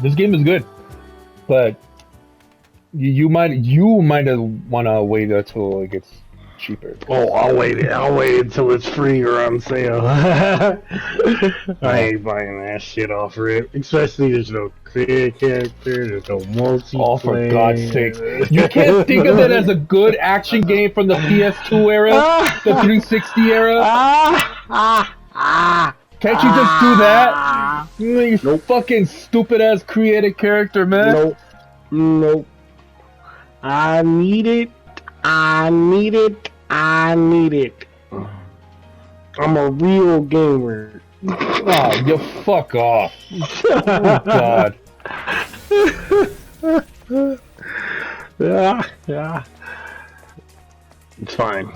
This game is good, but you might wanna wait until it gets cheaper. Oh, I'll wait. I'll wait until it's free or on sale. I ain't buying that shit off rip. Especially there's no creative character, there's no multiplayer. Oh, for God's sakes! You can't think of it as a good action game from the PS2 era, the 360 era. Can't you just do that? You Nope. fucking stupid ass creative character, man. Nope. Nope. I need it. I need it. I need it. I'm a real gamer. Oh, you fuck off. Oh, God. Yeah. It's fine.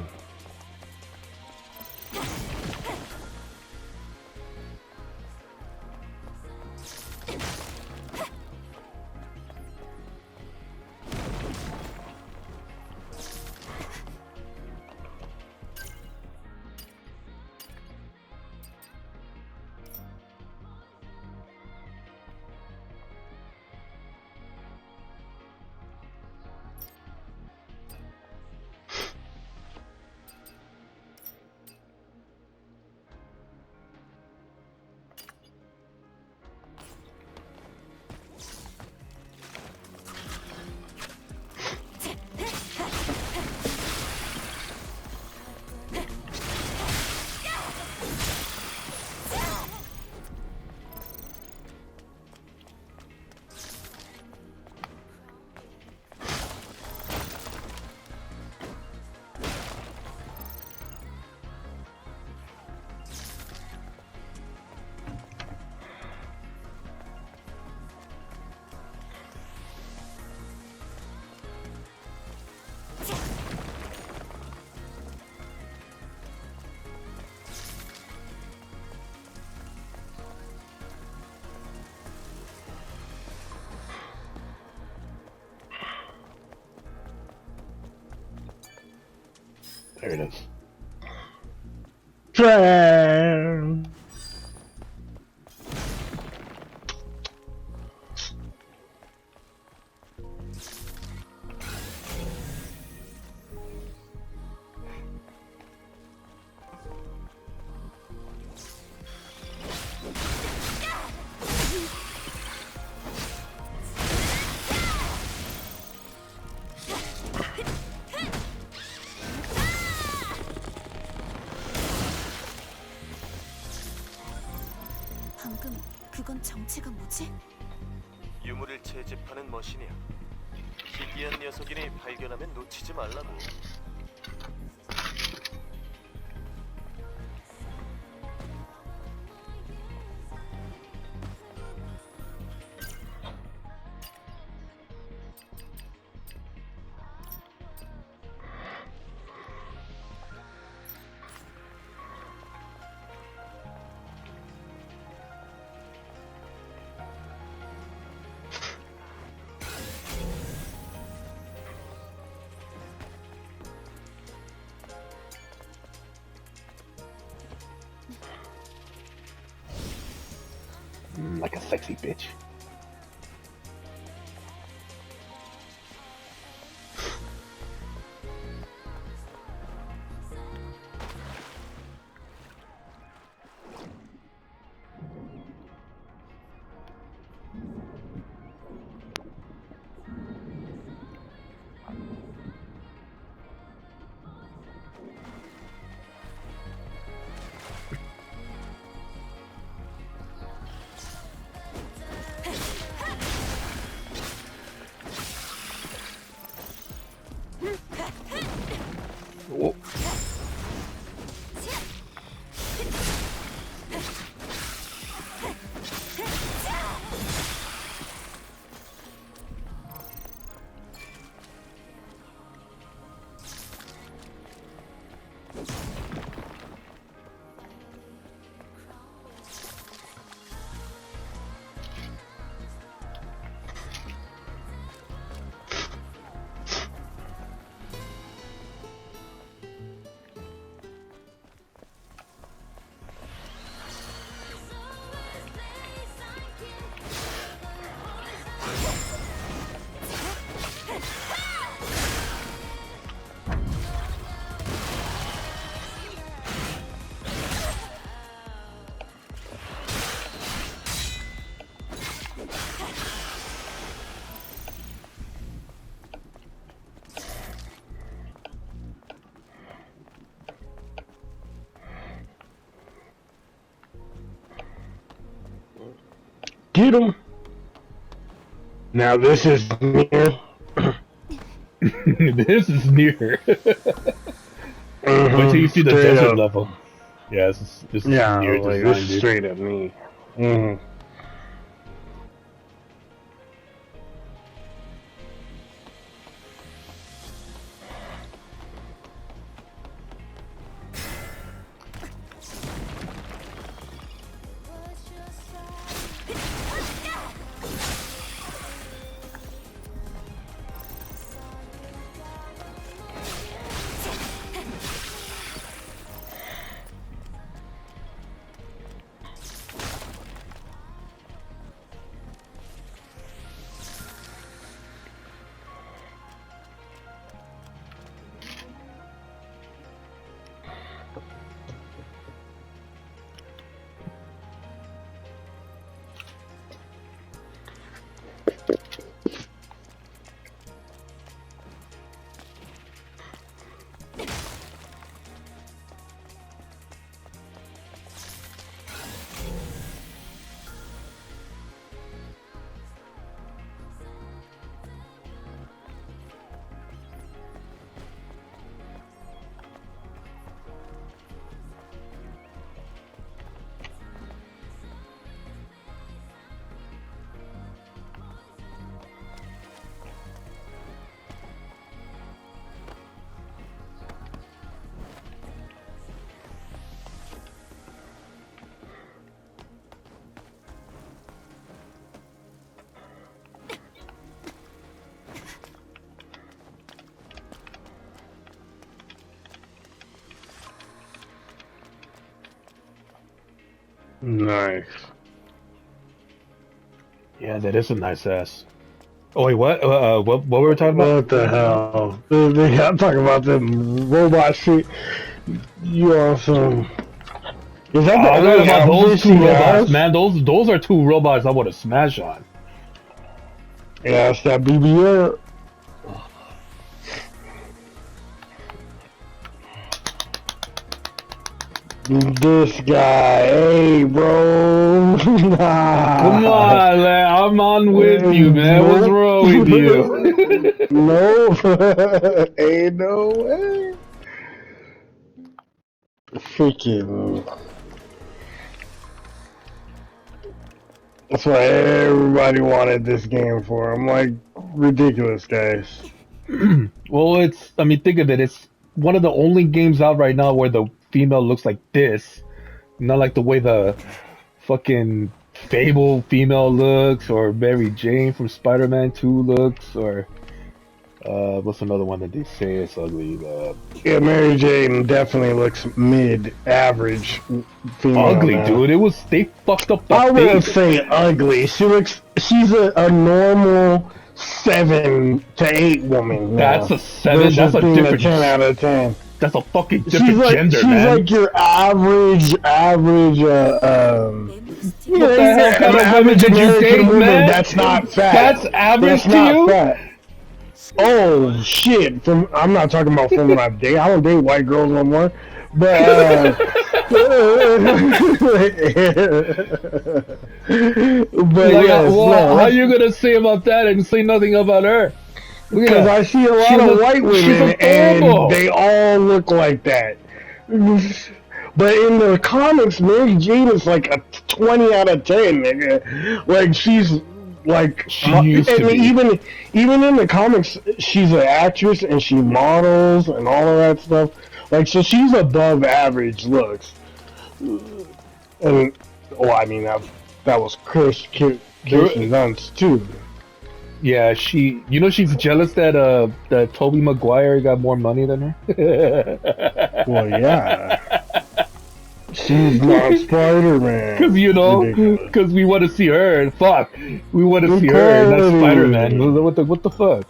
There it is. Tram. 방금 그건 정체가 뭐지? 유물을 채집하는 머신이야. 희귀한 녀석이니 발견하면 놓치지 말라고. Like a sexy bitch. Oh. Get him. Now this is near. This is near. Mhm, Wait till you see the straight desert up. level. Yeah, this is Yeah, near like, design, this is dude. straight up me. Mhm. Nice. Yeah, that is a nice ass. Oh wait, what? What were we talking about? What the hell? I'm talking about them robot shit. You awesome. Is that the Oh, only what about outfit those she two robots, has? man? Those are two robots I want to smash on. Yeah, it's that BBL. This guy, hey bro. Come on, man. I'm on with you, man. What's wrong with you? No, ain't no way. Freaking. That's what everybody wanted this game for. I'm like, ridiculous, guys. Well, I mean, think of it. It's one of the only games out right now where the female looks like this, not like the way the fucking Fable female looks, or Mary Jane from Spider-Man 2 looks, or what's another one that they say is ugly? Yeah, Mary Jane definitely looks mid-average female Ugly, now. dude. They fucked up the I wouldn't face. say ugly. She's a normal 7 to 8 woman. That's Now, a 7. versus That's a being different. 10 out of 10. That's a fucking different gender, she's man. like your average. 내 모습 What the hell kind of women did you American date, woman man? that's not fat. That's average That's to not you? fat. Oh shit! I'm not talking about from when I date. I don't date white girls no more. But but Like, yes, well, how no. you gonna say about that and say nothing about her? Look at Because that. I see a lot She's of a- white she's women adorable. and they all look like that. But in the comics, Mary Jane is like a 20 out of 10, nigga. Like she's like, She used to be. even in the comics, she's an actress and she models and all of that stuff. Like, so she's above average looks. And well, I mean that was Kirsten Dunst too. Yeah, she's jealous that Tobey Maguire got more money than her. Well, yeah. She's not Spider-Man. Ridiculous. Because we want to see her, and fuck, we want to see her, and that's Spider-Man. What the fuck?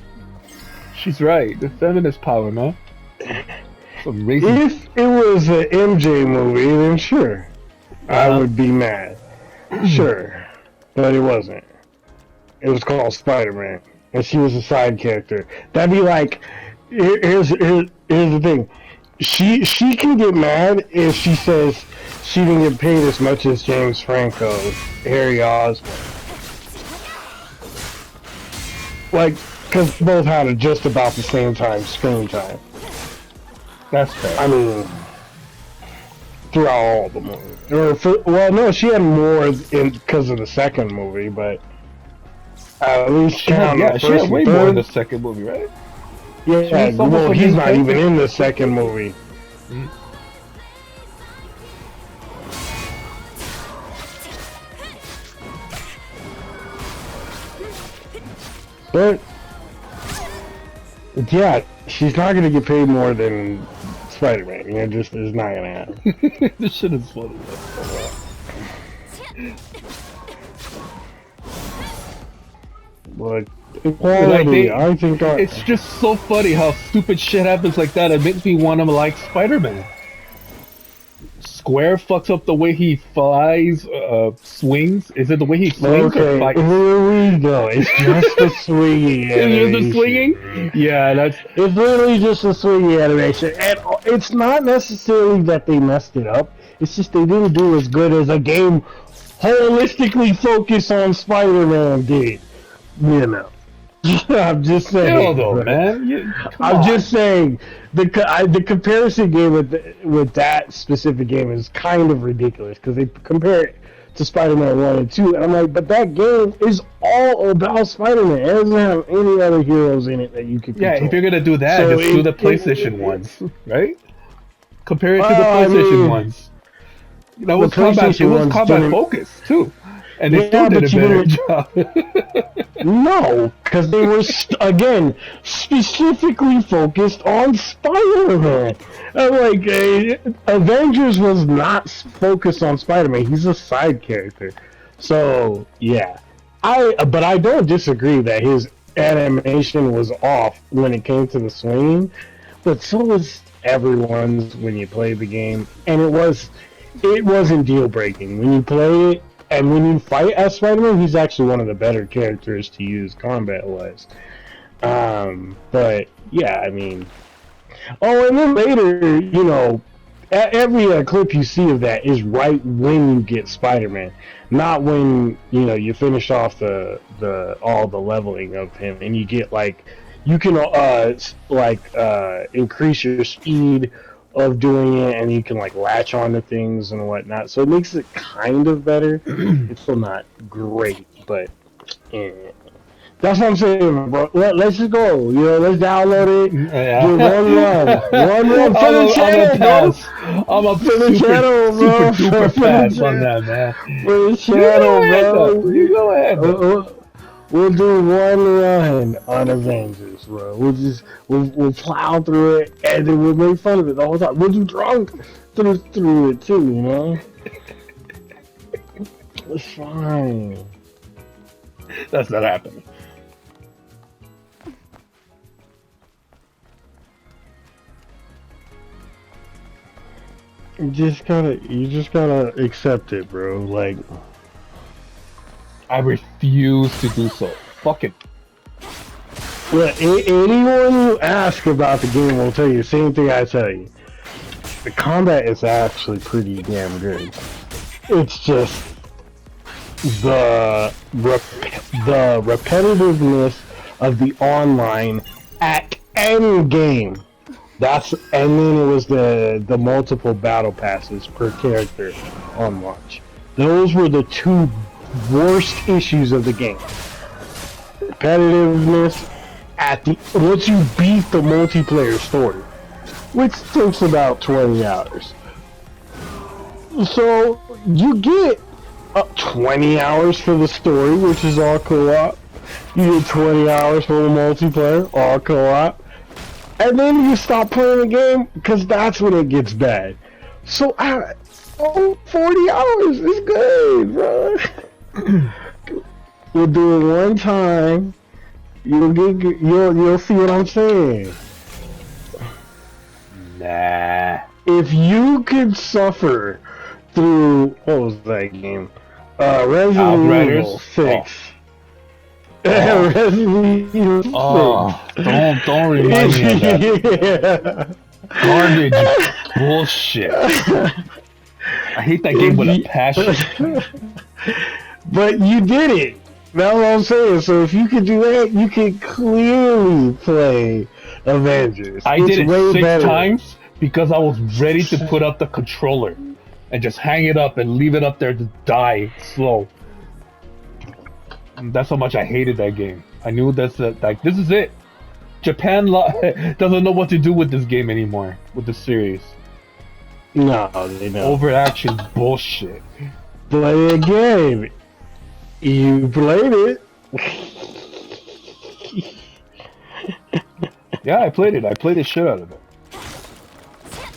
She's right. The feminist power, man. Some racist. If it was an MJ movie, then sure, I would be mad. Sure, but it wasn't. It was called Spider-Man, and she was a side character. That'd be like, here's the thing. She can get mad if she says she didn't get paid as much as James Franco, Harry Osborn. Like, because both had just about the same time screen time. That's fair. I mean, throughout all the movies. Well, no, she had more in because of the second movie, but at least She had way more in the second movie, right? Yeah, well, he's not even in the second movie. Mm. But yeah, she's not gonna get paid more than Spider-Man. You know, just is not gonna happen. This shit is funny. But quality, I think it's just so funny how stupid shit happens like that. It makes me want to like Spider-Man. Square fucks up the way he flies, swings. Is it the way he swings or fights? Here we go. It's just the swinging animation. It's just the swinging? Yeah, It's literally just a swinging animation. And it's not necessarily that they messed it up. It's just they didn't do as good as a game holistically focused on Spider-Man did. You know. I'm just saying. Hell though, man. I'm just saying the comparison game with that specific game is kind of ridiculous because they compare it to Spider-Man 1 and 2, and I'm like, but that game is all about Spider-Man. It doesn't have any other heroes in it that you can control. Yeah, if you're gonna do that, So just do the PlayStation ones, right? Compare it to the PlayStation ones. That was combat. It was combat focused too. And they still did a better job. No, because they were, again, specifically focused on Spider-Man. Avengers was not focused on Spider-Man. He's a side character. So, yeah. But I don't disagree that his animation was off when it came to the swinging. But so was everyone's when you play the game. And it wasn't deal-breaking. When you play it, and when you fight as Spider-Man, he's actually one of the better characters to use combat-wise. But, yeah, I mean... Oh, and then later, you know, every clip you see of that is right when you get Spider-Man. Not when, you know, you finish off all the leveling of him, and you get, like... You can, increase your speed of doing it, and you can like latch onto things and whatnot, so it makes it kind of better. It's still not great, but that's what I'm saying, bro. Let's just go, you know, let's download it. Yeah. Do one run for the channel, bro. I'm a super duper fast on that, man. For the channel, bro. You go ahead. We'll do one run on Avengers, bro. We'll plow through it, and then we'll make fun of it the whole time. We'll do drunk through it too, you know. It's fine. That's not happening. You just gotta accept it, bro. Like. I refuse to do so. Fuck it. Well, anyone who asks about the game will tell you the same thing I tell you. The combat is actually pretty damn good. It's just the repetitiveness of the online at end game. And then it was the multiple battle passes per character on launch. Those were the two worst issues of the game. Repetitiveness once you beat the multiplayer story, which takes about 20 hours. So you get 20 hours for the story, which is all co-op. You get 20 hours for the multiplayer, all co-op. And then you stop playing the game, because that's when it gets bad. So 40 hours is good, bro. We'll do it one time. You'll see what I'm saying. Nah. If you could suffer through what was that game? Resident Evil 6. Resident Evil 6. Don't remind me of that. Garbage bullshit. I hate that game with a passion. But you did it. That's what I'm saying. So if you could do that, you could clearly play Avengers. I It's did it way 6 better. times because I was ready to put up the controller and just hang it up and leave it up there to die slow. And that's how much I hated that game. I knew like this is it. Japan doesn't know what to do with this game anymore, with the series. No, they don't. Overaction bullshit. Play again. You played it. Yeah, I played it. I played the shit out of it.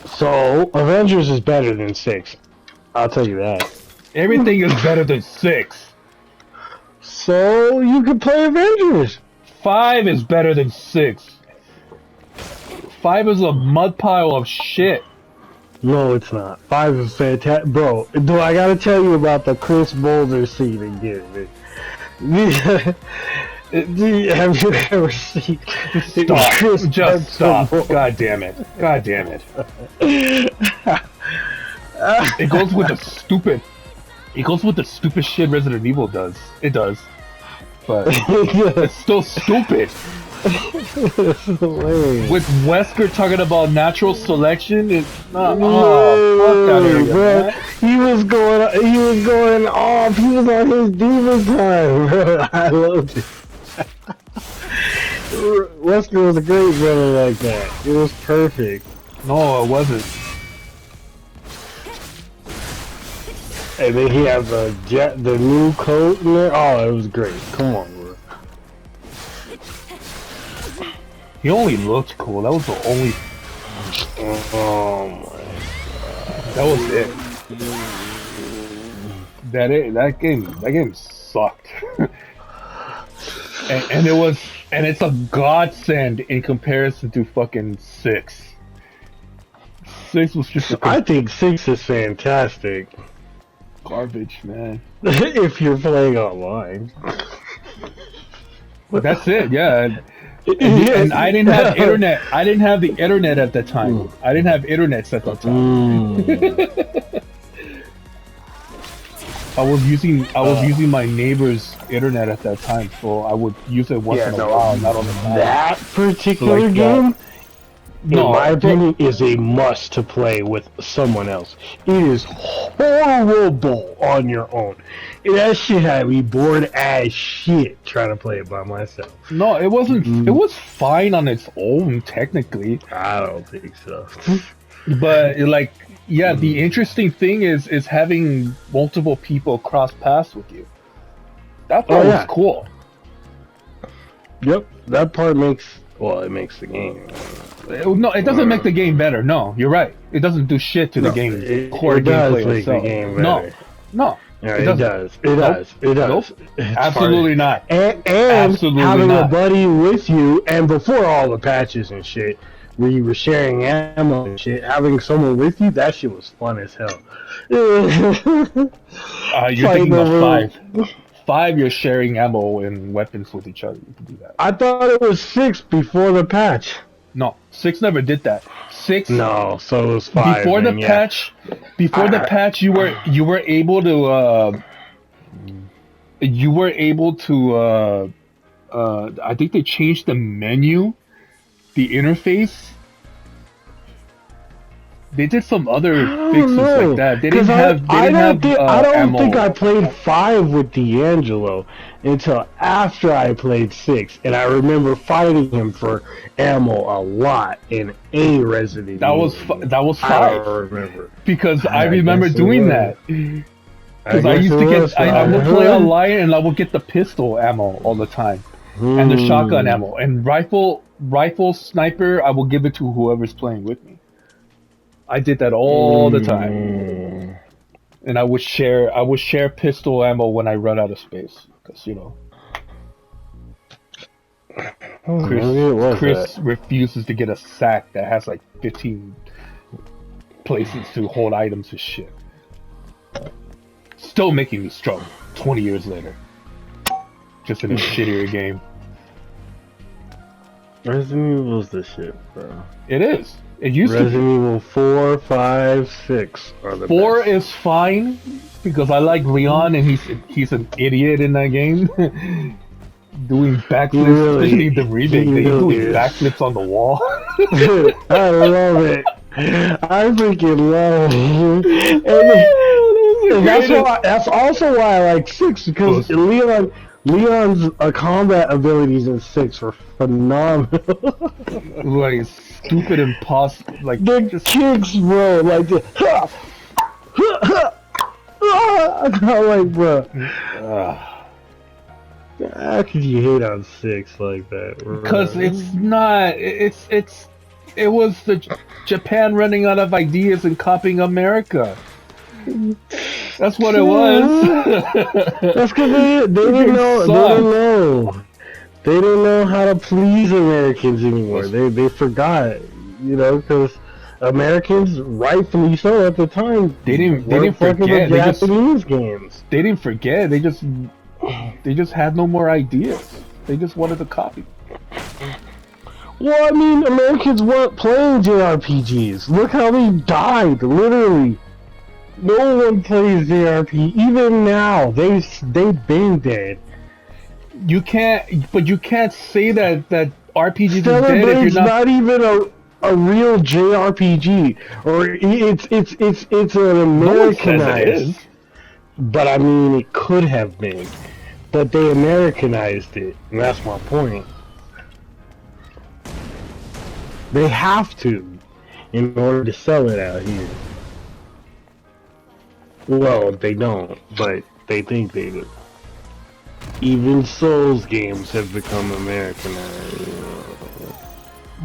So Avengers is better than 6. I'll tell you that. Everything is better than 6. So you can play Avengers. 5 is better than 6. 5 is a mud pile of shit. No, it's not. 5 is fantastic. Bro, do I gotta tell you about the Chris Boulder scene again, man? Have you ever seen Stop. Chris Just stop. Boulder? God damn it. God damn it. It goes with the stupid. It goes with the stupid shit Resident Evil does. It does. But it's still stupid. It's hilarious. With Wesker talking about natural selection, it's not. Oh, fuck out of here, bro. man. He was going off. He was on his diva time, bro. I loved it. Wesker was a great villain like that. It was perfect. No, it wasn't. And then he had the new coat in there. Oh, it was great. Come on, bro. He only looked cool. That was the only. Oh my. That was it. That game sucked. and it's a godsend in comparison to fucking 6. 6 was just I think 6 is fantastic. garbage, man. If you're playing online. But that's it, yeah. And I didn't have internet. I didn't have the internet at that time. I didn't have internet at that time. I was using my neighbor's internet at that time, so I would use it once in a while, not all the time. That particular So, like, game, in no, my opinion, is a must to play with someone else. It is horrible on your own. That shit had me bored as shit trying to play it by myself. No, it wasn't. It was fine on its own, technically. I don't think so. But yeah, the interesting thing is having multiple people cross paths with you. That part was cool. Yep, that part makes the game. No, it doesn't make the game better. No, you're right. It doesn't do shit to the game core gameplay make itself. the game better. No. Yeah, It it does. It does. It does. Nope. It's Absolutely not. And Absolutely having not. a buddy with you, and before all the patches and shit, where you were sharing ammo and shit, having someone with you, that shit was fun as hell. You're thinking of over- 5. 5, you're sharing ammo and weapons with each other. You can do that. I thought it was 6 before the patch. No, 6 never did that. 6. No, so it was 5. Before the then, yeah. patch, you were able to I think they changed the menu, the interface. They did some other fixes like that. They didn't have. I don't ammo. think I played 5 with D'Angelo until after I played 6, and I remember fighting him for ammo a lot in a Resident Evil. That was 5. I don't remember Because I remember doing that. Because I used to get. I would play online and I would get the pistol ammo all the time, and the shotgun ammo, and rifle sniper. I will give it to whoever's playing with me. I did that all the time, and I would share pistol ammo when I run out of space, because Chris refuses to get a sack that has like 15 places to hold items and shit. Still making me struggle 20 years later, just in a shittier game. Resident Evil's the shit, bro. It is. It used Resident to be. Evil 4, 5, 6 are the 4 best. is fine because I like Leon and he's an idiot in that game. Doing backflips, especially the remake, he he's really doing is. backflips on the wall. I love it. I freaking love it. And that's also why I like 6, because Leon's combat abilities in 6 were phenomenal. Like stupid impossible, like The just kicks, bro, like the I'm like, bro, how could you hate on 6 like that, bro? because it's not. It was the Japan running out of ideas and copying America. That's what it was. That's because they didn't know. They didn't know how to please Americans anymore. They forgot, because Americans, rightfully so at the time, They didn't weren't fucking forget. with Japanese games. They didn't forget. They just had no more ideas. They just wanted to copy. Well, I mean, Americans weren't playing JRPGs. Look how they died, literally. No one plays JRPG. Even now, they've been dead. You can't say that RPGs is Stellar dead if Blade's you're not. not even a real JRPG, or it's an No one says it Americanized. is. But I mean, it could have been, but they Americanized it, and that's my point. They have to, in order to sell it out here. Well, they don't, but they think they do. Even Souls games have become Americanized.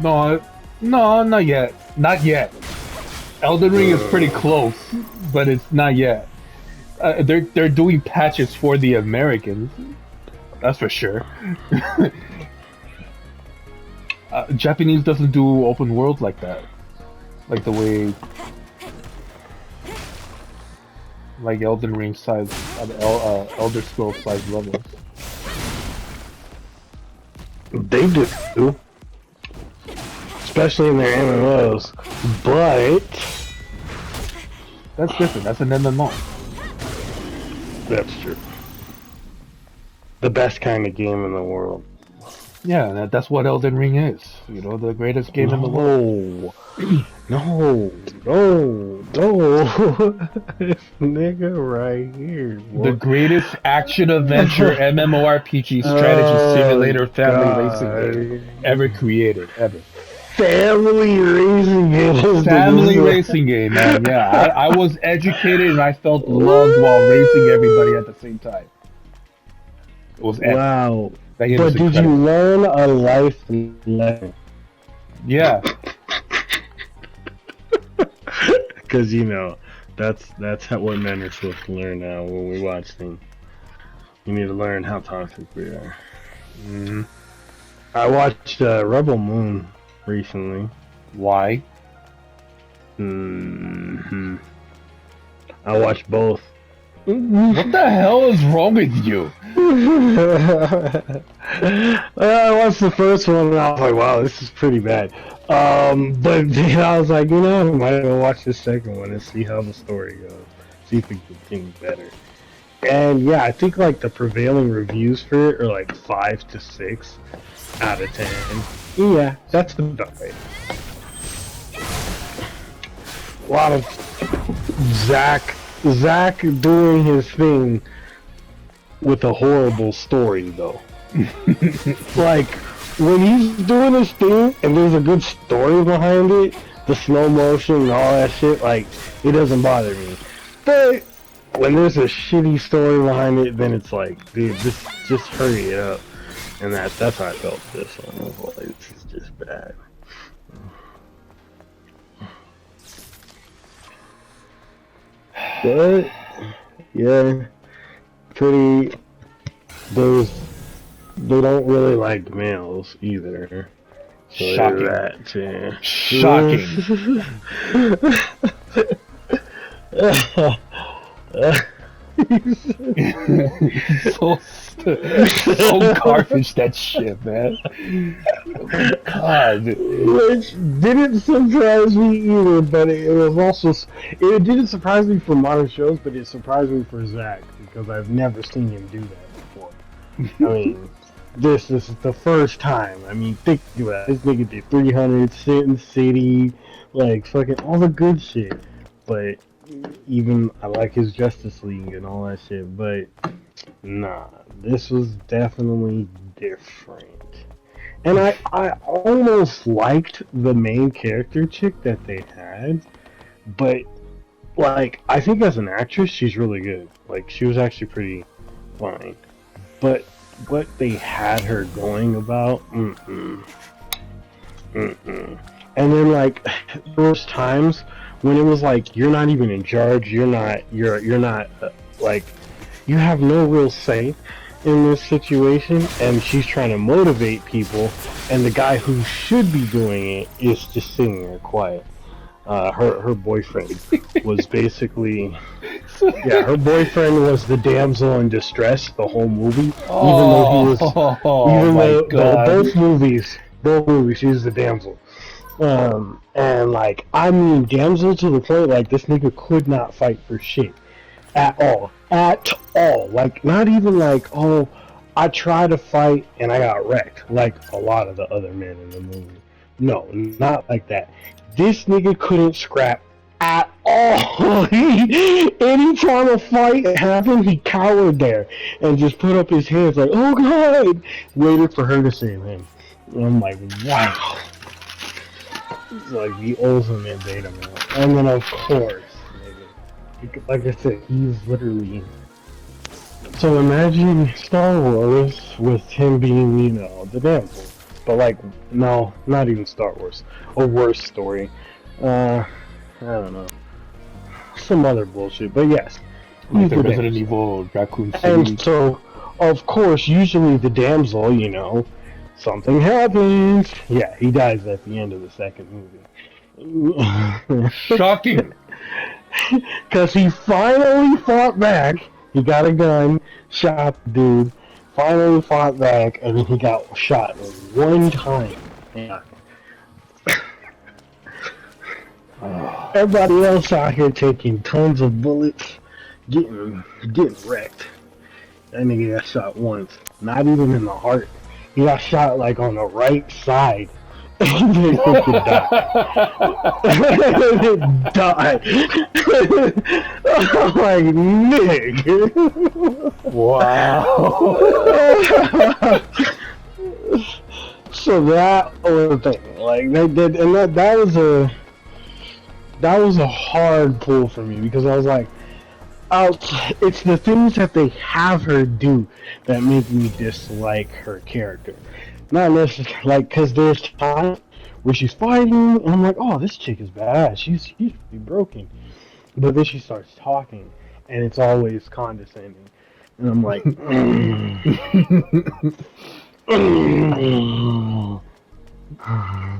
No, not yet. Not yet. Elden Ring is pretty close, but it's not yet. They're doing patches for the Americans. That's for sure. Japanese doesn't do open world like that, like the way, like Elden Ring size, Elder Scrolls size levels. They do, especially in their MMOs. But That's different. That's an MMO. that's true. The best kind of game in the world. Yeah, that's what Elden Ring is. The greatest game in the world. No, this nigga right here. The greatest action adventure MMORPG strategy simulator family racing game ever created, ever. Family racing game. Family racing game, man. Yeah, I was educated and I felt loved while racing everybody at the same time. It was epic. Wow. That game But was did you incredible. learn a life lesson? Yeah. Because that's what men are supposed to learn now when we watch things. You need to learn how toxic we are. Mm-hmm. I watched Rebel Moon recently. Why? I watched both. What the hell is wrong with you? I watched the first one and I was like, wow, this is pretty bad. But then I was like, I might go watch the second one and see how the story goes. See if it gets better. And yeah, I think like the prevailing reviews for it are like 5 to 6 out of 10. Yeah, that's the right. A lot of Zach doing his thing with a horrible story though. Like when he's doing his thing and there's a good story behind it, the slow motion and all that shit, like it doesn't bother me. But when there's a shitty story behind it, then it's like, dude, just hurry it up. And that's how I felt with this one. I was like, this is just bad. But yeah, pretty. They don't really like males either. So Shocking. That too. Shocking. so garbage, that shit, man. Oh my God. Which didn't surprise me either, but it was also it didn't surprise me for modern shows, but it surprised me for Zach because I've never seen him do that before. I mean, this is the first time. I mean, think about it. This nigga did 300, Sin City, like fucking all the good shit. But even I like his Justice League and all that shit. But nah, this was definitely different. And I almost liked the main character chick that they had, but like I think as an actress she's really good. Like she was actually pretty fine. But what they had her going about, and then like those times when it was like you're not even in charge, you're not like you have no real say in this situation, and she's trying to motivate people, and the guy who should be doing it is just sitting there quiet. Her boyfriend was basically her boyfriend was the damsel in distress the whole movie. Both movies she was the damsel. And like I mean damsel to the point like this nigga could not fight for shit at all. Like not even like, oh, I tried to fight and I got wrecked like a lot of the other men in the movie. No, not like that. This nigga couldn't scrap at all. Anytime a fight happened, he cowered there and just put up his hands like, oh God, waited for her to save him. And I'm like, wow. It's like the ultimate beta male. And then of course, nigga, like I said, he's literally... So imagine Star Wars with him being, you know, the damsel. But like, no, not even Star Wars. A worse story. I don't know. Some other bullshit, but yes. Like the Resident Evil Raccoon City. And so, of course, usually the damsel, you know, something happens. Yeah, he dies at the end of the second movie. Shocking! Because he finally fought back. He got a gun, shot the dude, finally fought back, and then he got shot one time. Yeah. Everybody else out here taking tons of bullets, getting wrecked. That nigga got shot once, not even in the heart. He got shot like on the right side. And then he could die. Die. I'm like, nigga. Wow. So that was the thing. Like that was a hard pull for me because I was like, it's the things that they have her do that make me dislike her character. Not necessarily, like, because there's times where she's fighting, and I'm like, oh, this chick is badass. She's pretty broken. But then she starts talking, and it's always condescending. And I'm like,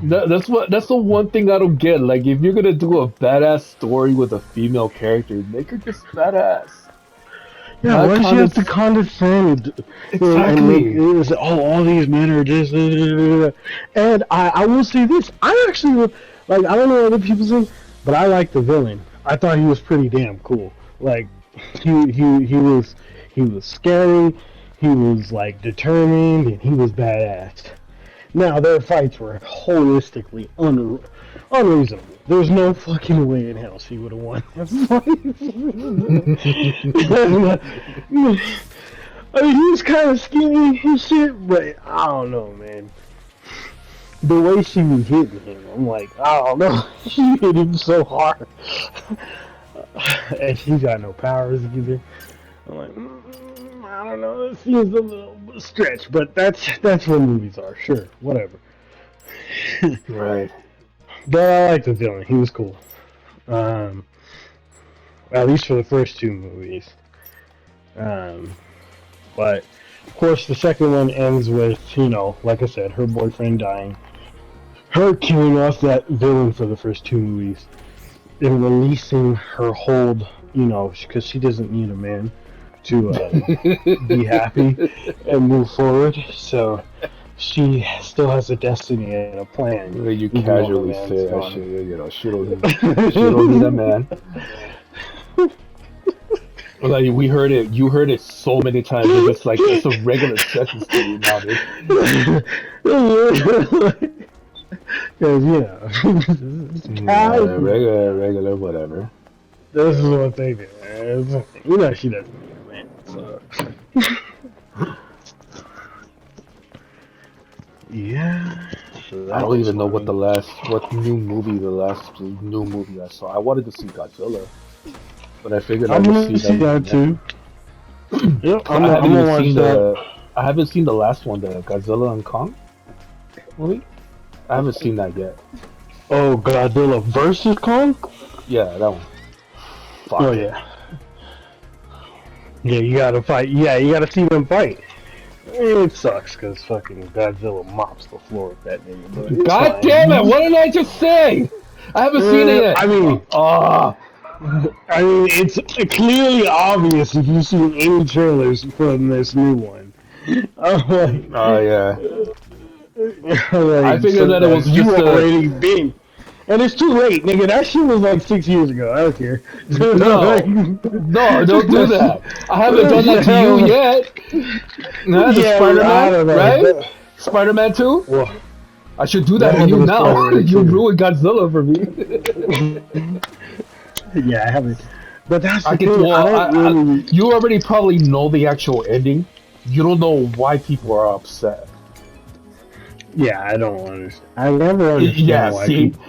That's the one thing I don't get. Like, if you're gonna do a badass story with a female character, make her just badass. yeah, why she have to condescend? Exactly. And all these men are just... And I will say this. I actually would... Like, I don't know what other people say, but I like the villain. I thought he was pretty damn cool. Like, he was scary, he was, like, determined, and he was badass. Now, their fights were holistically unreasonable. There's no fucking way in hell she would have won that fight. I mean, he was kind of skinny and shit, but I don't know, man. The way she was hitting him, I'm like, I don't know. She hit him so hard. And she got no powers either. I'm like, I don't know, it seems a little stretch, but that's what movies are, sure, whatever. Right. But I like the villain, he was cool. At least for the first two movies. But, of course, the second one ends with, you know, like I said, her boyfriend dying. Her killing off that villain for the first two movies. And releasing her hold, you know, because she doesn't need a man. to be happy and move forward. So she still has a destiny and a plan. You even though the casually man's say that gone. shit. You know, she don't need a man. Like we heard it, you heard it so many times. It's like it's a regular sentence to you now, dude. Because Yeah, regular, whatever. this is what they do, man. You know she doesn't need a man. So. Yeah. So I don't even know what new movie I saw. I wanted to see Godzilla, but I figured I I'm would gonna see that too. Yep, I'm gonna watch that. I haven't seen the last one, the Godzilla and Kong movie. I haven't seen that yet. Oh, Godzilla versus Kong? Yeah, that one. Fuck. Oh yeah. Yeah, you gotta fight. Yeah, you gotta see them fight. It sucks because fucking Godzilla mops the floor with that nigga. But it's God fine. damn it! What did I just say? I haven't seen it yet. I mean, it's clearly obvious if you've seen any trailers from this new one. I'm Oh yeah. like, I figured that it was you just already been. And it's too late, nigga. That shit was like 6 years ago. I don't care. No, don't do that. I haven't done that to you yet. Nah, the Yeah, I Spider-Man, don't know. right? Spider-Man 2? Well, I should do that to you now. You ruined Godzilla for me. yeah, I haven't. But that's the I thing. can, you already probably know the actual ending. You don't know why people are upset. Yeah, I don't understand. I never understand Yeah, why see? people...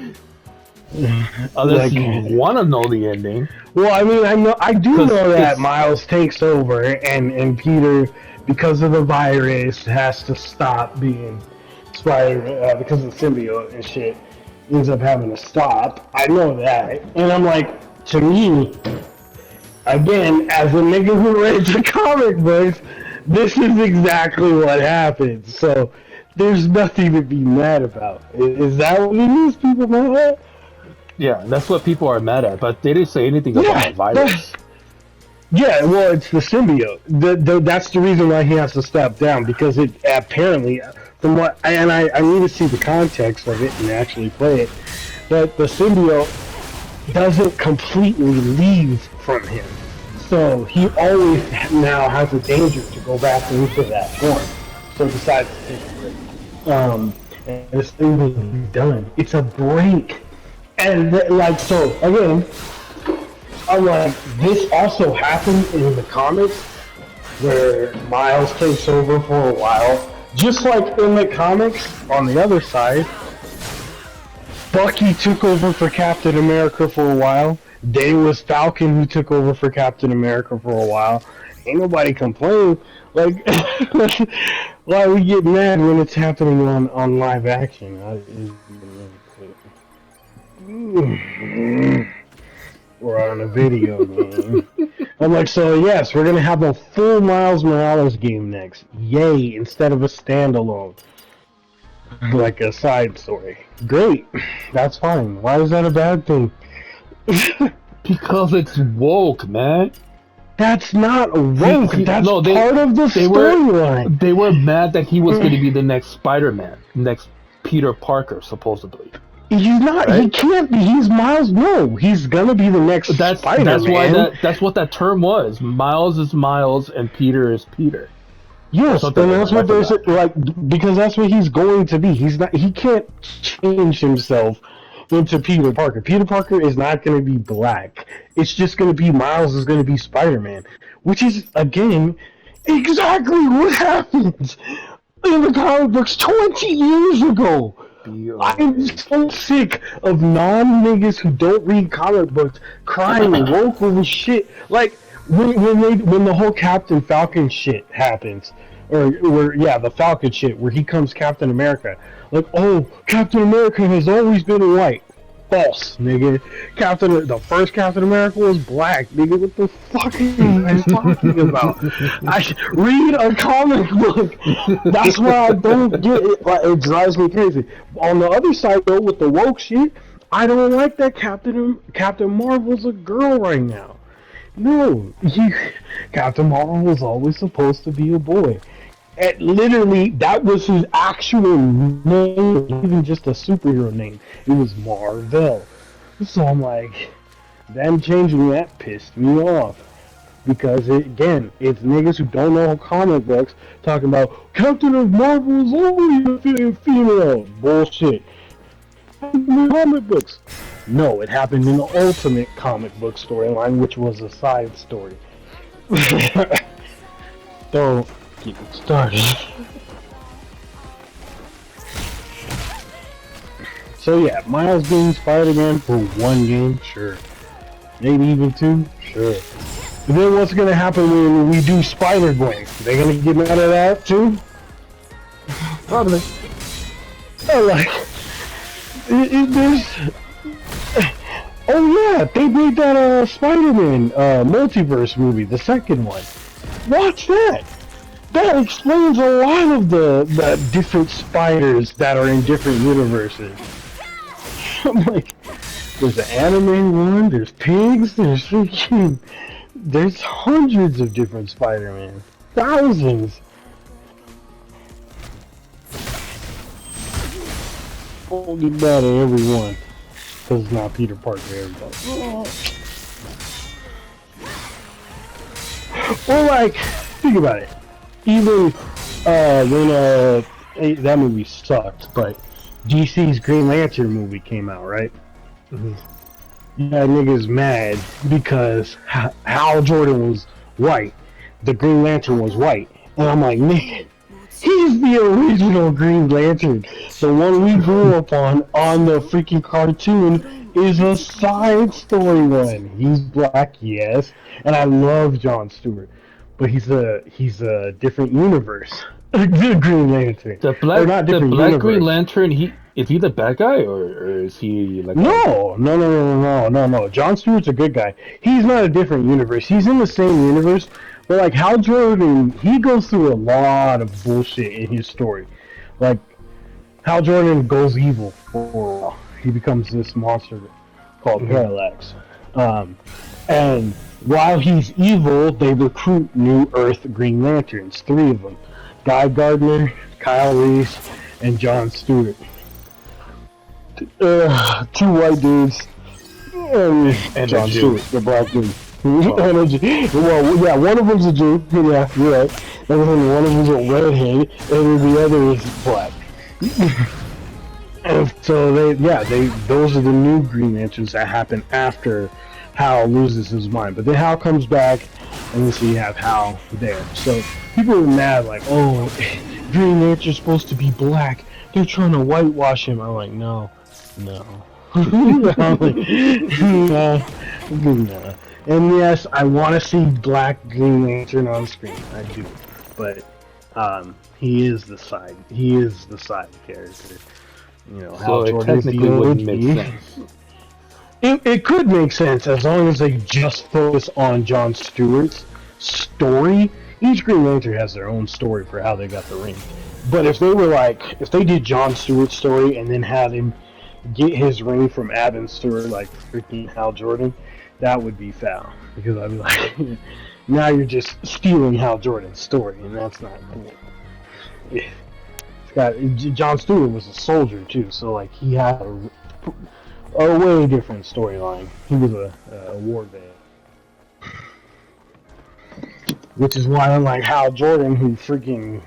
Unless you want to know the ending. Well, I mean, I do know that it's... Miles takes over, and Peter, because of the virus, has to stop being Spider because of the symbiote and shit. Ends up having to stop. I know that, and I'm like, to me, again, as a nigga who reads the comic books, this is exactly what happened. So there's nothing to be mad about. Is that what it is? People mad at? Yeah, that's what people are mad at, but they didn't say anything about the virus. Yeah, well, it's the symbiote. That's the reason why he has to step down, because it apparently, from what, and I need to see the context of it and actually play it, but the symbiote doesn't completely leave from him. So he always now has a danger to go back into that form. So he decides to take a break. And this thing will be done. It's a break. And like, so again, I'm like, this also happened in the comics where Miles takes over for a while. Just like in the comics, on the other side, Bucky took over for Captain America for a while. Then it was Falcon who took over for Captain America for a while. Ain't nobody complain. Like, why we get mad when it's happening on live action? Or on a video game. I'm like, so yes, we're gonna have a full Miles Morales game next. Yay, instead of a standalone. Like a side story. Great. That's fine. Why is that a bad thing? Because it's woke, man. That's not woke. That's part of the storyline. They were mad that he was going to be the next Spider-Man, next Peter Parker, supposedly. He's not. Right? He can't be. He's Miles. No, he's gonna be the next Spider-Man. That's why that's what that term was. Miles is Miles, and Peter is Peter. Yes, and that's what they're like, because that's what he's going to be. He's not. He can't change himself into Peter Parker. Peter Parker is not going to be black. It's just going to be Miles is going to be Spider-Man, which is again exactly what happened in the comic books 20 years ago. I'm so sick of non-niggas who don't read comic books crying woke over shit. Like when the whole Captain Falcon shit happens, or the Falcon shit where he comes Captain America. Like, oh, Captain America has always been white. False, nigga. The first Captain America was black, nigga. What the fuck are you guys talking about? I read a comic book. That's why I don't get it. Like, it drives me crazy. On the other side, though, with the woke shit, I don't like that Captain Marvel's a girl right now. No, Captain Marvel was always supposed to be a boy. And literally, that was his actual name, not even just a superhero name. It was Marvel. So I'm like, them changing that pissed me off. Because, again, it's niggas who don't know comic books talking about Captain of Marvel is always a female. Bullshit. Comic books. No, it happened in the Ultimate comic book storyline, which was a side story. Don't get it started. So yeah, Miles being Spider-Man for one game, sure. Maybe even two, sure. But then what's gonna happen when we do Spider-Gwen? They gonna get mad at that too? Probably. Oh, like, there's... Oh yeah, they made that Spider-Man multiverse movie, the second one. Watch that! That explains a lot of the different spiders that are in different universes. I'm like, there's an anime one, there's pigs, there's freaking... There's hundreds of different Spider-Man. Thousands! I'll get mad at everyone. Because it's not Peter Parker, everybody. Well, like, think about it. Even when that movie sucked, but DC's Green Lantern movie came out, right? Mm-hmm. Yeah, niggas mad because Hal Jordan was white, the Green Lantern was white, and I'm like, nigga, he's the original Green Lantern. The one we grew up on the freaking cartoon is a side story one. He's black, yes, and I love Jon Stewart, but he's a different universe. The Green Lantern. The black Green Lantern. Is he the bad guy or is he like? No. Jon Stewart's a good guy. He's not a different universe. He's in the same universe. But like Hal Jordan, he goes through a lot of bullshit in his story. Like Hal Jordan goes evil for a while. He becomes this monster called Parallax. And while he's evil, they recruit New Earth Green Lanterns, 3 of them. Guy Gardner, Kyle Reese, and Jon Stewart. 2 white dudes, and Jon Stewart, the black dude. Well, yeah, one of them's a Jew. Yeah, you're right. And then one of them's a redhead, and then the other is black. And so those are the new Green Lanterns that happen after Hal loses his mind. But then Hal comes back, and then so you have Hal there. So people are mad, like, oh, Green Lantern's supposed to be black. They're trying to whitewash him. I'm like, no. I'm like, no. And yes, I want to see Black Green Lantern on screen. I do, but he is the side character. You know, so it technically wouldn't make sense. It could make sense as long as they just focus on Jon Stewart's story. Each Green Lantern has their own story for how they got the ring. But if they did Jon Stewart's story and then had him get his ring from Adam Stewart like freaking Hal Jordan, that would be foul. Because I'd be like, now you're just stealing Hal Jordan's story, and that's not cool. Jon Stewart was a soldier too, so like he had a way different storyline. He was a war vet. Which is why unlike Hal Jordan, who freaking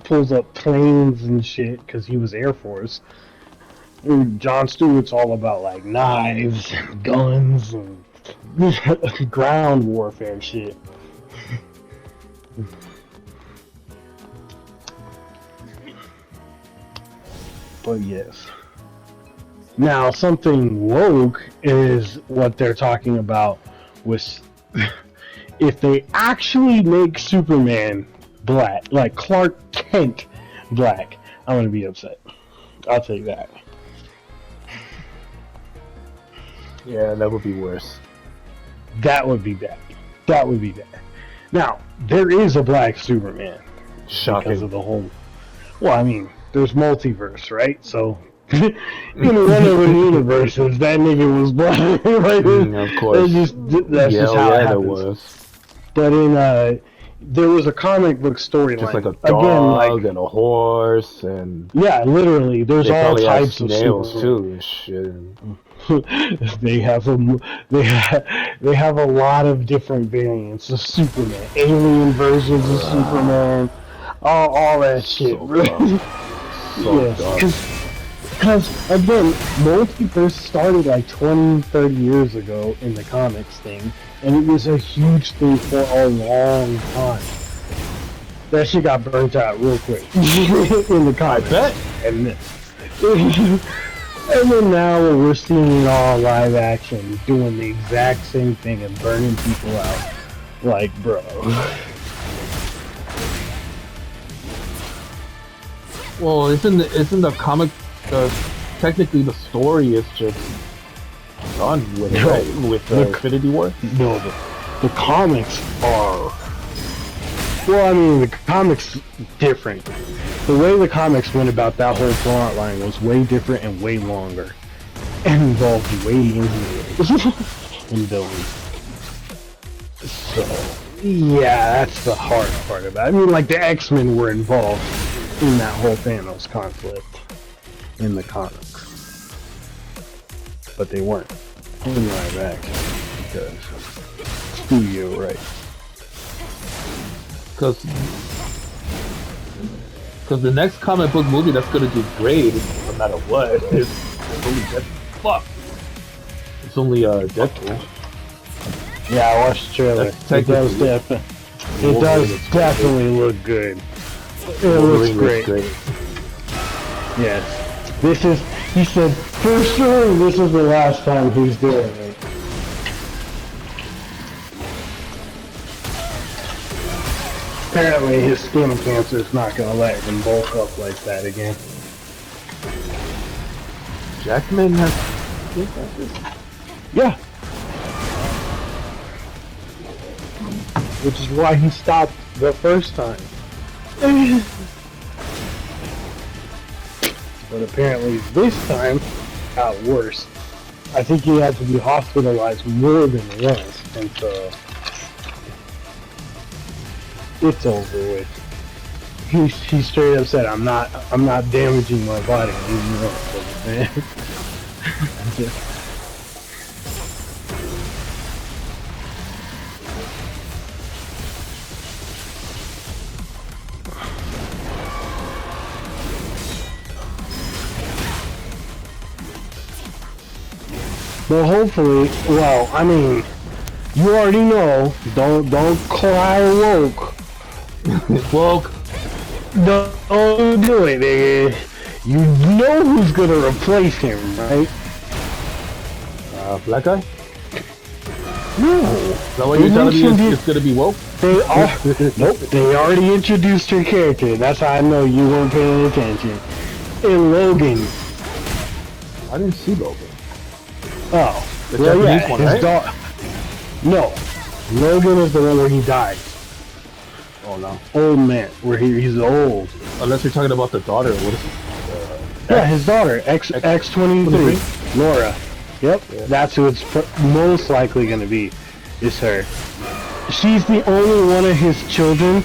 pulls up planes and shit because he was Air Force, Jon Stewart's all about like knives, guns, and ground warfare shit. But yes. Now something woke is what they're talking about with if they actually make Superman black, like Clark Kent black, I'm gonna be upset. I'll tell you that. Yeah, that would be worse. That would be bad. That would be bad. Now, there is a black Superman. Shocking. Because of the whole... Well, I mean, there's multiverse, right? So, In one of the universes, that nigga was blind. Like, Of course. That's just how it there happens. was. But in there was a comic book storyline. Just like a Again, dog and a horse and yeah, literally, there's they all probably have types of snails Superman. too and shit. they have they have a lot of different variants of Superman, alien versions of Superman, all that shit. So bro. dumb. So Yes, dumb. because again, multiverse started like 20, 30 years ago in the comics thing, and it was a huge thing for a long time. That shit got burnt out real quick in the comics. bet. And then now we're seeing it all live action, doing the exact same thing and burning people out. Like, bro. Well, isn't the comic technically the story is just done with it, No. right? With Infinity War? No, the comics are... Well, I mean, the comics different. The way the comics went about that whole plot line was way different and way longer. And involved way more in villains. So, yeah, that's the hard part about it. I mean, like, the X-Men were involved in that whole Thanos conflict in the comics. But they weren't in live action because studio rights. Because the next comic book movie that's gonna do great, no matter what, is only It's only Deadpool. Yeah, I watched the trailer. That's It does, technically- it does looks definitely look good. It looks great. Yes. This is, he said, for sure this is the last time he's doing it. Apparently his skin cancer is not going to let him bulk up like that again. Jackman has. Yeah. Which is why he stopped the first time. But apparently this time got worse. I think he had to be hospitalized more than once, and so it's over with. He straight up said, I'm not damaging my body anymore." But hopefully, well, I mean, you already know, don't cry woke. Woke. Don't do it, nigga. You know who's gonna replace him, right? Black guy? No. Is that what you're telling me? It's gonna be woke? They are. Nope. They already introduced her character. That's how I know you weren't paying attention. In Logan. I didn't see Logan. Oh. The Well, yeah, Japanese one, his right? No. Logan is the one where he died. Oh no. Old man. Where he's old. Unless you're talking about the daughter. What is it? Yeah, his daughter, X-23, Laura. Yep, that's who it's most likely going to be, is her. She's the only one of his children,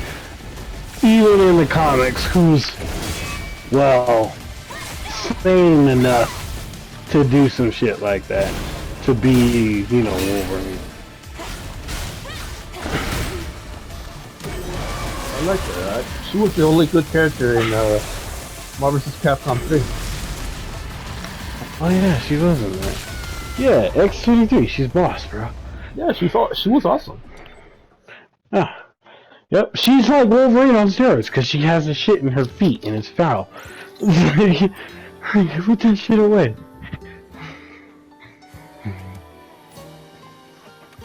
even in the comics, who's, well, sane enough to do some shit like that. To be, you know, Wolverine. I like her. She was the only good character in Marvel vs. Capcom 3. Oh yeah, she was in that. Yeah, X-23, she's boss, bro. Yeah, she was awesome. Ah. Yep, she's like Wolverine on steroids because she has the shit in her feet and it's foul. Put that shit away.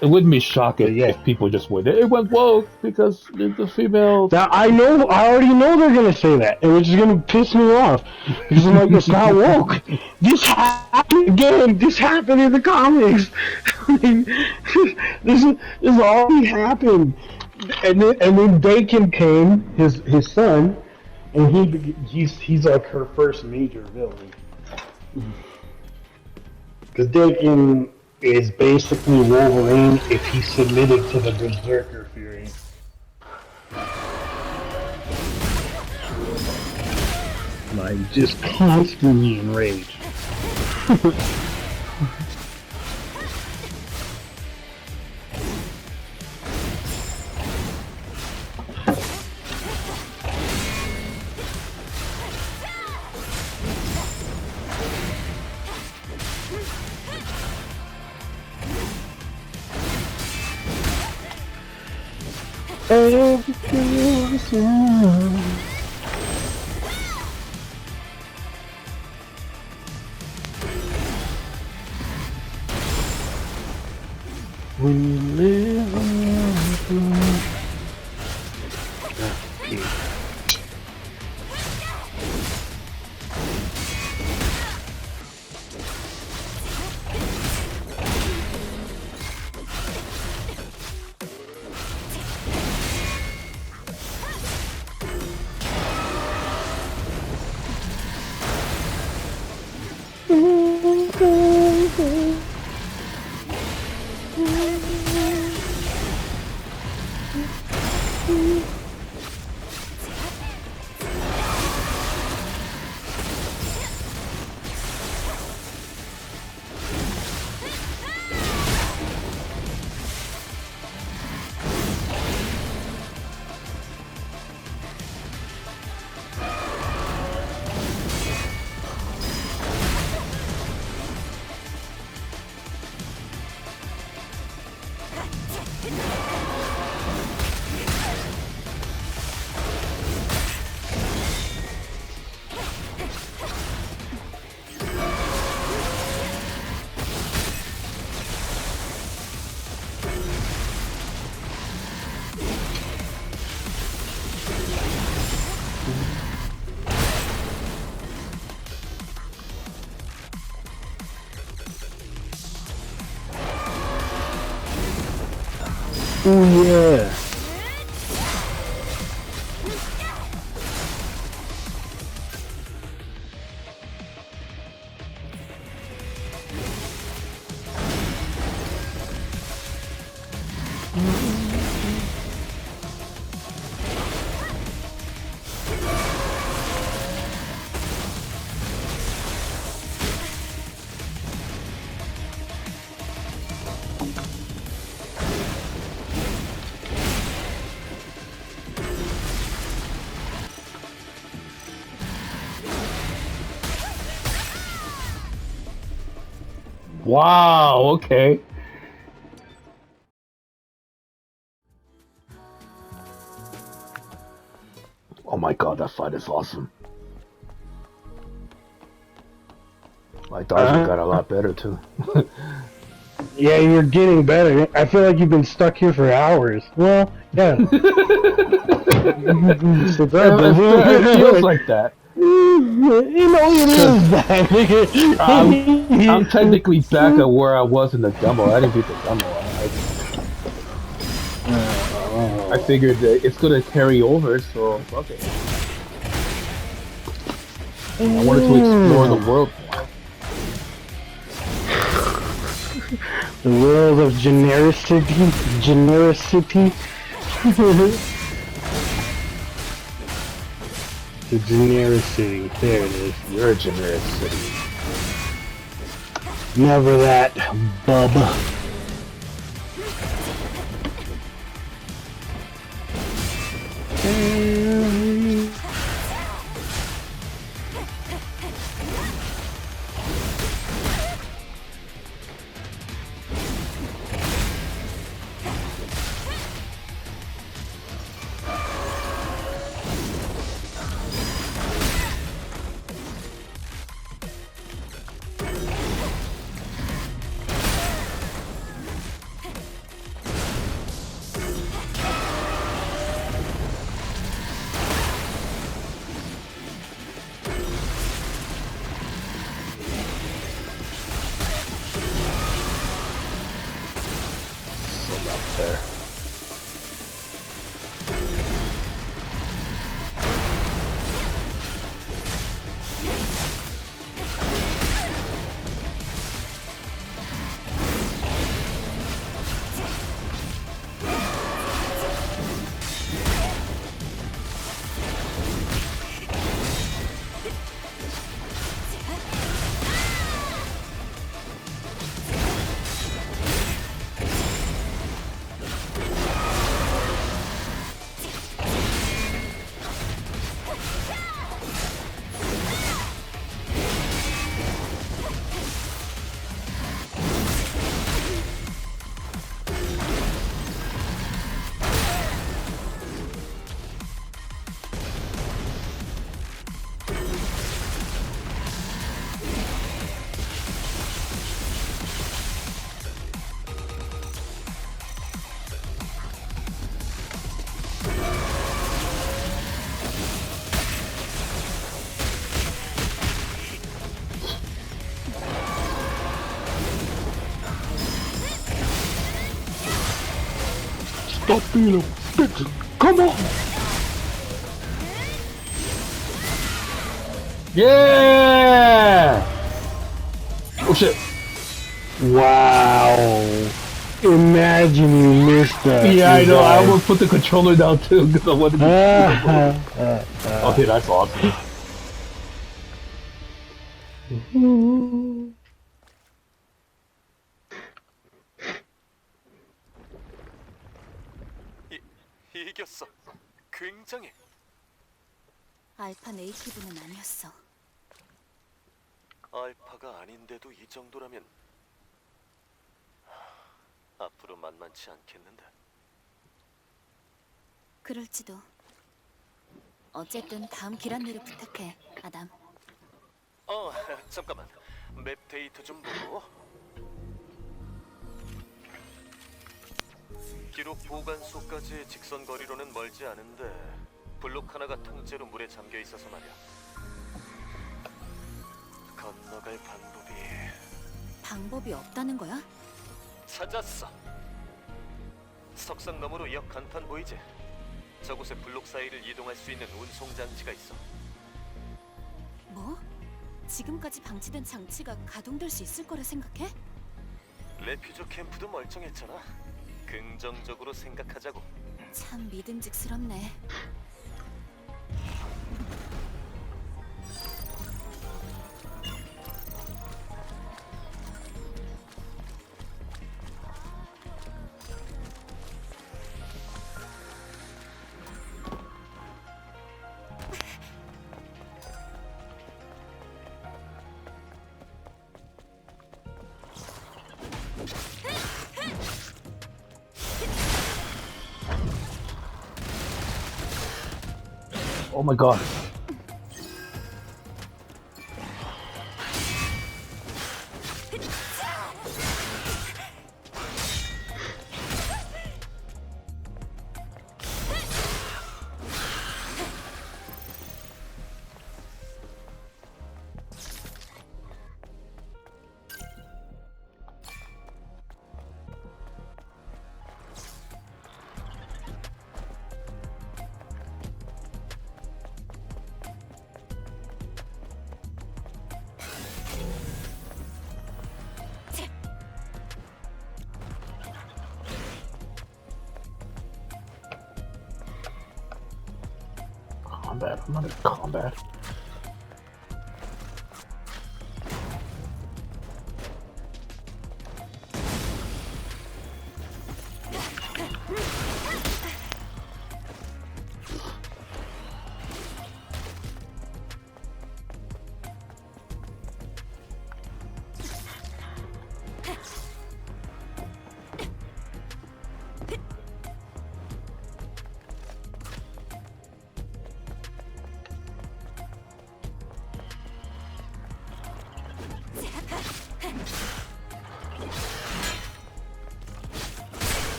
It wouldn't be shocking Yeah. if people just went, it went woke because the female. Now, I already know they're gonna say that, and which is gonna piss me off because I'm like, it's not woke. This happened again. This happened in the comics. I mean, this already happened. And then Dakin came, his son, and he's like her first major villain. Goodickin is basically Wolverine if he submitted to the Berserker Fury. Like, just constantly enraged. When you live on oh yeah. Wow, okay. Oh my god, that fight is awesome. My dodging got a lot better too. Yeah, you're getting better. I feel like you've been stuck here for hours. Well, yeah. It feels like that. You know it is that, nigga. I'm technically back at where I was in the demo. I didn't beat the demo. I figured that it's gonna carry over, so fuck it. I wanted to explore the world more. The world of genericity. The genericity. There it is. You're a genericity. Never that, bub. There. Stop being a bitch. Come on. Yeah! Oh shit. Wow. Imagine you missed that. Yeah, I know. I died. almost put the controller down too because I wanted to. Okay, that's awesome. 이겼어. 굉장해. 알파 네이티브는 아니었어. 알파가 아닌데도 이 정도라면 앞으로 만만치 않겠는데. 그럴지도. 어쨌든 다음 길 안내를 부탁해, 아담. 잠깐만. 맵 데이터 좀 보고. 기록 보관소까지 직선 거리로는 멀지 않은데 블록 하나가 통째로 물에 잠겨 있어서 말이야. 건너갈 방법이 없다는 거야? 찾았어. 석상 너머로 역 간판 보이지? 저곳에 블록 사이를 이동할 수 있는 운송 장치가 있어. 뭐? 지금까지 방치된 장치가 가동될 수 있을 거라 생각해? 레퓨저 캠프도 멀쩡했잖아. 긍정적으로 생각하자고. 참 믿음직스럽네. Oh my god. Combat. I'm not in combat.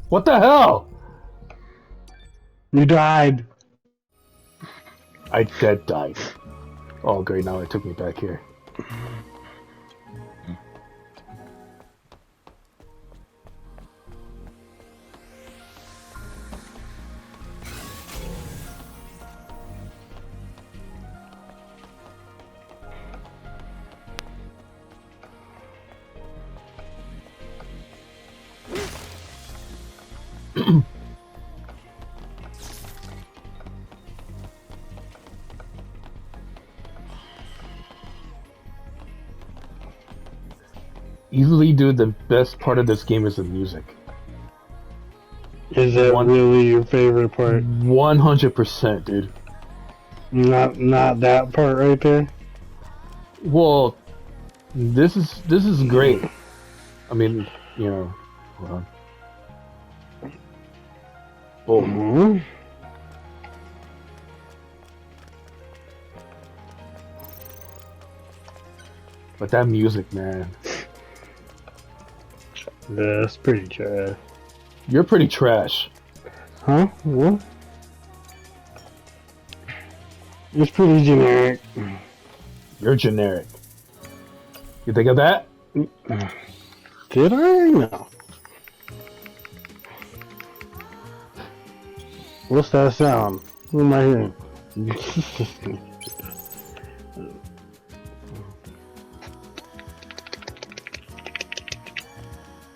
What the hell? You died. I dead died. Oh great, now it took me back here. Easily, dude, the best part of this game is the music. Is that really your favorite part? 100%, dude. Not that part right there. Well, this is great. I mean, you know, hold on. Oh, Mm-hmm. but that music, man. Yeah, that's pretty trash. You're pretty trash. Huh? What? It's pretty generic. You're generic. You think of that? Did I? No. What's that sound? Who am I hearing?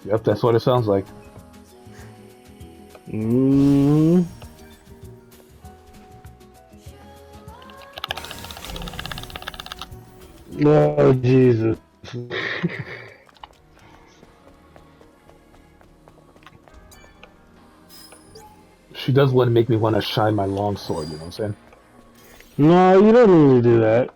Yep, that's what it sounds like. Mm. Oh, Jesus. She does want to make me want to shine my long sword, you know what I'm saying? No, you don't need to do that.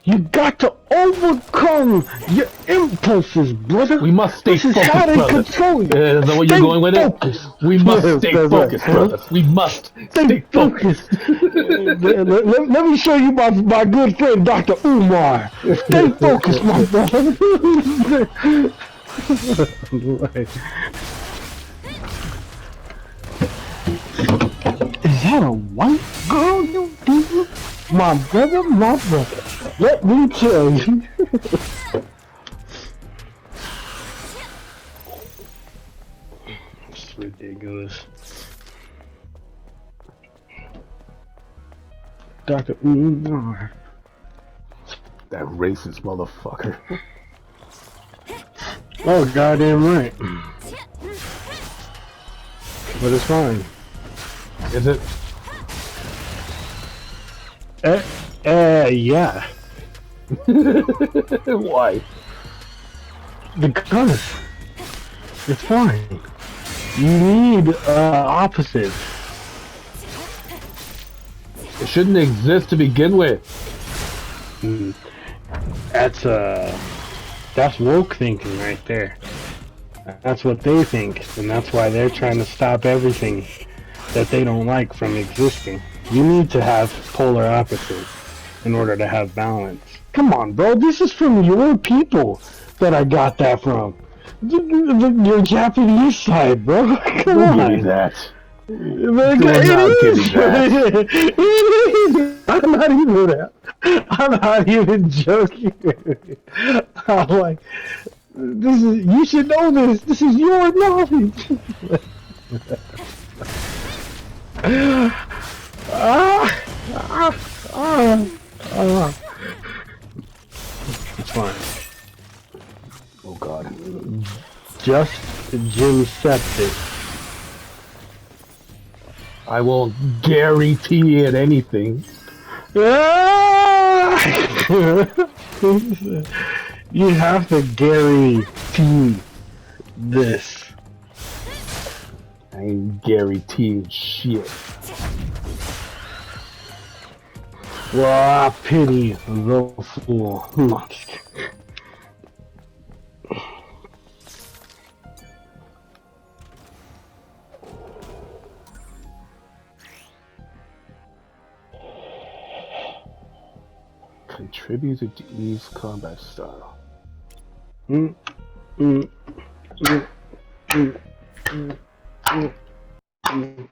You got to overcome your impulses, brother. We must stay This is focused, how they brothers. control you. Is that what Stay you're going with focused. it? We must Yes, stay that's focused, right. brothers. We must stay focused. Let me show you my good friend, Dr. Umar. Stay focused, my brother. Is that a white girl, you people? My brother, my brother. Let me tell you. It's ridiculous. Dr. Umar. That racist motherfucker. Oh, goddamn right. But it's fine. Is it? Yeah. Why? Because it's fine. You need opposites. It shouldn't exist to begin with. That's woke thinking right there. That's what they think, and that's why they're trying to stop everything that they don't like from existing. You need to have polar opposites in order to have balance. Come on, bro. This is from your people that I got that from. Your Japanese side, bro. Come Don't on. give me that. Like, Do it not give me is. that. It is. I'm not even joking. I'm like, this is. You should know this. This is your knowledge. It's fine. Oh god. Just Jimcepted. I won't guarantee it anything. You have to guarantee this. I ain't guaranteeing shit. Well, I pity the fool. No, I'm just kidding. Contributed to Eve's combat style. Mm, mm, mm, mm, mm, mm.